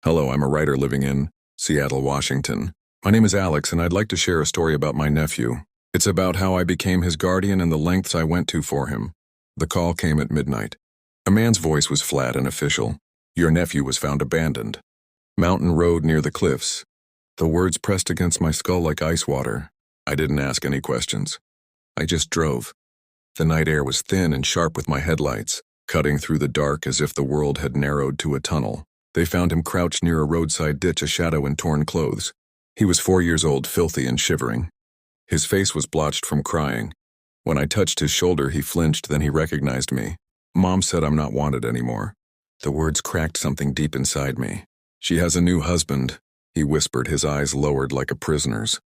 Hello, I'm a writer living in Seattle, Washington. My name is Alex, and I'd like to share a story about my nephew. It's about how I became his guardian and the lengths I went to for him. The call came at midnight. A man's voice was flat and official. Your nephew was found abandoned. Mountain road near the cliffs. The words pressed against my skull like ice water. I didn't ask any questions. I just drove. The night air was thin and sharp with my headlights, cutting through the dark as if the world had narrowed to a tunnel. They found him crouched near a roadside ditch, a shadow in torn clothes. He was 4 years old, filthy and shivering. His face was blotched from crying. When I touched his shoulder, he flinched, then he recognized me. Mom said I'm not wanted anymore. The words cracked something deep inside me. She has a new husband, he whispered, his eyes lowered like a prisoner's.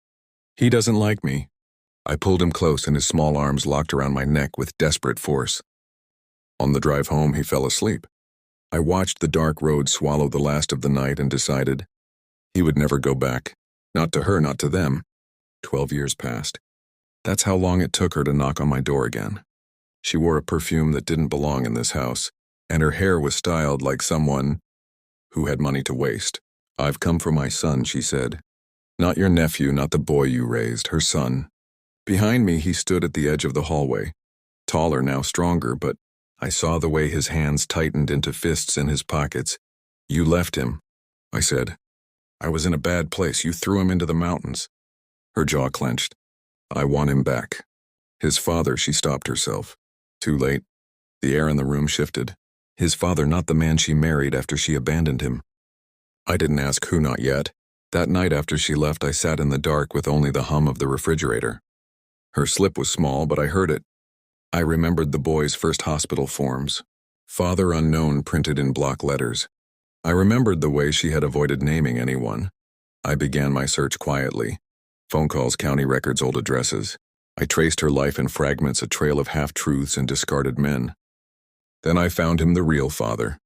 He doesn't like me. I pulled him close and his small arms locked around my neck with desperate force. On the drive home, he fell asleep. I watched the dark road swallow the last of the night and decided he would never go back. Not to her, not to them. 12 years passed. That's how long it took her to knock on my door again. She wore a perfume that didn't belong in this house, and her hair was styled like someone who had money to waste. I've come for my son, she said. Not your nephew, not the boy you raised, her son. Behind me, he stood at the edge of the hallway. Taller now, stronger, but I saw the way his hands tightened into fists in his pockets. You left him, I said. I was in a bad place. You threw him into the mountains. Her jaw clenched. I want him back. His father, she stopped herself. Too late. The air in the room shifted. His father, not the man she married after she abandoned him. I didn't ask who, not yet. That night after she left, I sat in the dark with only the hum of the refrigerator. Her slip was small, but I heard it. I remembered the boy's first hospital forms. Father unknown printed in block letters. I remembered the way she had avoided naming anyone. I began my search quietly. Phone calls, county records, old addresses. I traced her life in fragments, a trail of half-truths and discarded men. Then I found him, the real father.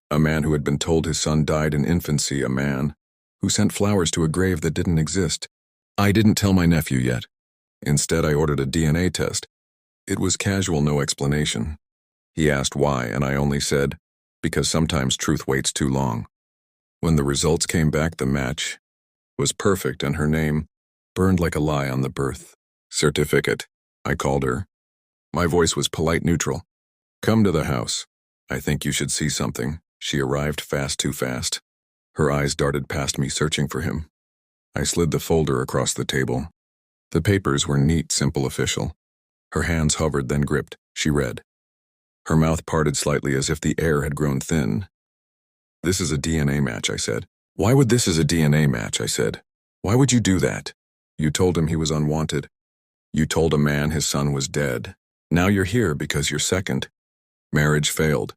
A man who had been told his son died in infancy, a man who sent flowers to a grave that didn't exist. I didn't tell my nephew yet. Instead, I ordered a DNA test. It was casual, no explanation. He asked why, and I only said, because sometimes truth waits too long. When the results came back, the match was perfect, and her name burned like a lie on the birth certificate. I called her. My voice was polite, neutral. Come to the house. I think you should see something. She arrived fast, too fast. Her eyes darted past me, searching for him. I slid the folder across the table. The papers were neat, simple, official. Her hands hovered, then gripped. She read. Her mouth parted slightly as if the air had grown thin. This is a DNA match, I said. Why would this is a DNA match, I said. Why would you do that? You told him he was unwanted. You told a man his son was dead. Now you're here because you're second. Marriage failed,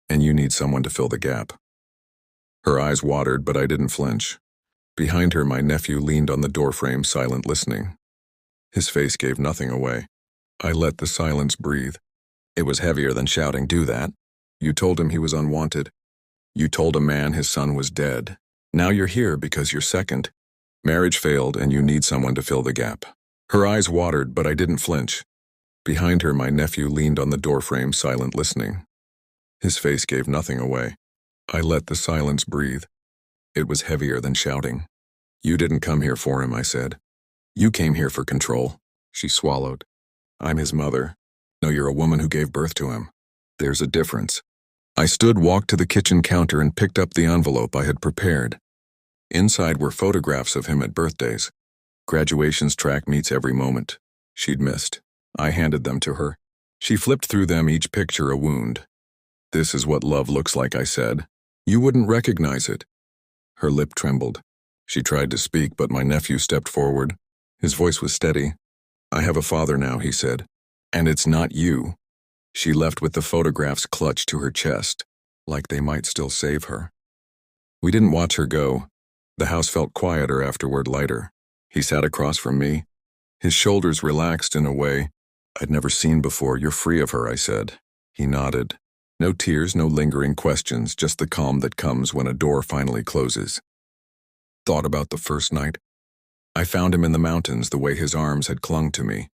and you need someone to fill the gap. Her eyes watered, but I didn't flinch. Behind her, my nephew leaned on the doorframe, silent, listening. His face gave nothing away. I let the silence breathe. It was heavier than shouting, do that. You told him he was unwanted. You told a man his son was dead. Now you're here because you're second. Marriage failed, and you need someone to fill the gap. Her eyes watered, but I didn't flinch. Behind her, my nephew leaned on the doorframe, silent, listening. His face gave nothing away. I let the silence breathe. It was heavier than shouting. You didn't come here for him, I said. You came here for control. She swallowed. I'm his mother. No, you're a woman who gave birth to him. There's a difference. I stood, walked to the kitchen counter, and picked up the envelope I had prepared. Inside were photographs of him at birthdays. Graduations, track meets, every moment she'd missed. I handed them to her. She flipped through them, each picture a wound. This is what love looks like, I said. You wouldn't recognize it. Her lip trembled. She tried to speak, but my nephew stepped forward. His voice was steady. I have a father now, he said. And it's not you. She left with the photographs clutched to her chest, like they might still save her. We didn't watch her go. The house felt quieter afterward, lighter. He sat across from me. His shoulders relaxed in a way I'd never seen before. You're free of her, I said. He nodded. No tears, no lingering questions, just the calm that comes when a door finally closes. Thought about the first night. I found him in the mountains, the way his arms had clung to me.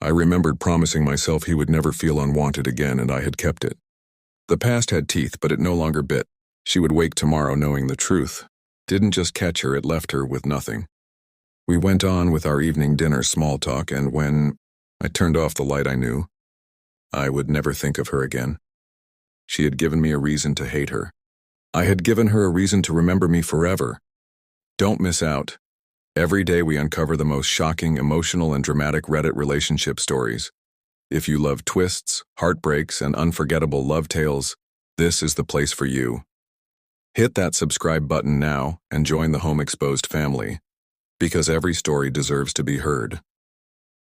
I remembered promising myself he would never feel unwanted again, and I had kept it. The past had teeth, but it no longer bit. She would wake tomorrow knowing the truth. Didn't just catch her, it left her with nothing. We went on with our evening dinner small talk, and when I turned off the light, I knew I would never think of her again. She had given me a reason to hate her. I had given her a reason to remember me forever. Don't miss out. Every day we uncover the most shocking, emotional, and dramatic Reddit relationship stories. If you love twists, heartbreaks, and unforgettable love tales, this is the place for you. Hit that subscribe button now and join the Home Exposed family, because every story deserves to be heard.